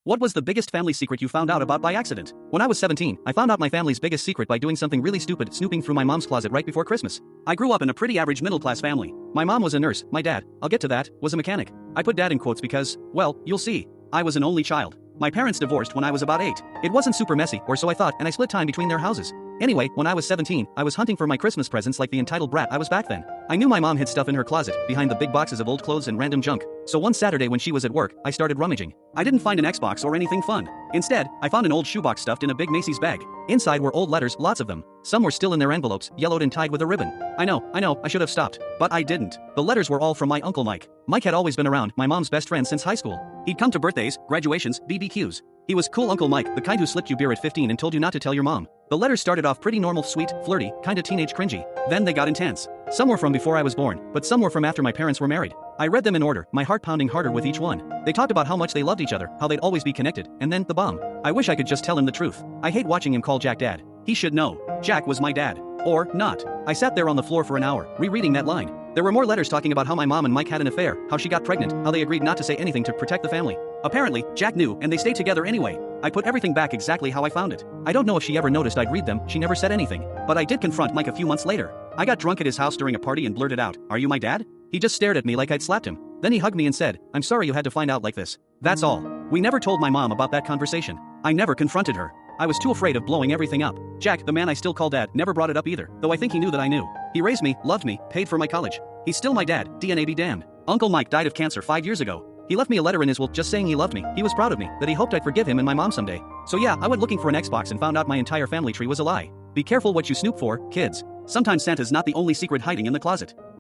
What was the biggest family secret you found out about by accident? When I was 17, I found out my family's biggest secret by doing something really stupid, snooping through my mom's closet right before Christmas. I grew up in a pretty average middle-class family. My mom was a nurse, my dad, I'll get to that, was a mechanic. I put dad in quotes because, well, you'll see. I was an only child. My parents divorced when I was about 8. It wasn't super messy, or so I thought, and I split time between their houses. Anyway, when I was 17, I was hunting for my Christmas presents like the entitled brat I was back then. I knew my mom hid stuff in her closet, behind the big boxes of old clothes and random junk. So one Saturday when she was at work, I started rummaging. I didn't find an Xbox or anything fun. Instead, I found an old shoebox stuffed in a big Macy's bag. Inside were old letters, lots of them. Some were still in their envelopes, yellowed and tied with a ribbon. I know, I should have stopped. But I didn't. The letters were all from my Uncle Mike. Mike had always been around, my mom's best friend since high school. He'd come to birthdays, graduations, BBQs. He was cool Uncle Mike, the kind who slipped you beer at 15 and told you not to tell your mom. The letters started off pretty normal, sweet, flirty, kinda teenage cringy. Then they got intense. Some were from before I was born, but some were from after my parents were married. I read them in order, my heart pounding harder with each one. They talked about how much they loved each other, how they'd always be connected, and then the bomb. I wish I could just tell him the truth. I hate watching him call Jack dad. He should know. Jack was my dad. Or not. I sat there on the floor for an hour, rereading that line. There were more letters talking about how my mom and Mike had an affair, how she got pregnant, how they agreed not to say anything to protect the family. Apparently, Jack knew, and they stayed together anyway. I put everything back exactly how I found it. I don't know if she ever noticed I'd read them, she never said anything. But I did confront Mike a few months later. I got drunk at his house during a party and blurted out, "Are you my dad?" He just stared at me like I'd slapped him. Then he hugged me and said, "I'm sorry you had to find out like this." That's all. We never told my mom about that conversation. I never confronted her. I was too afraid of blowing everything up. Jack, the man I still call dad, never brought it up either, though I think he knew that I knew. He raised me, loved me, paid for my college. He's still my dad, DNA be damned. Uncle Mike died of cancer 5 years ago. He left me a letter in his will just saying he loved me, he was proud of me, that he hoped I'd forgive him and my mom someday. So yeah, I went looking for an Xbox and found out my entire family tree was a lie. Be careful what you snoop for, kids. Sometimes Santa's not the only secret hiding in the closet.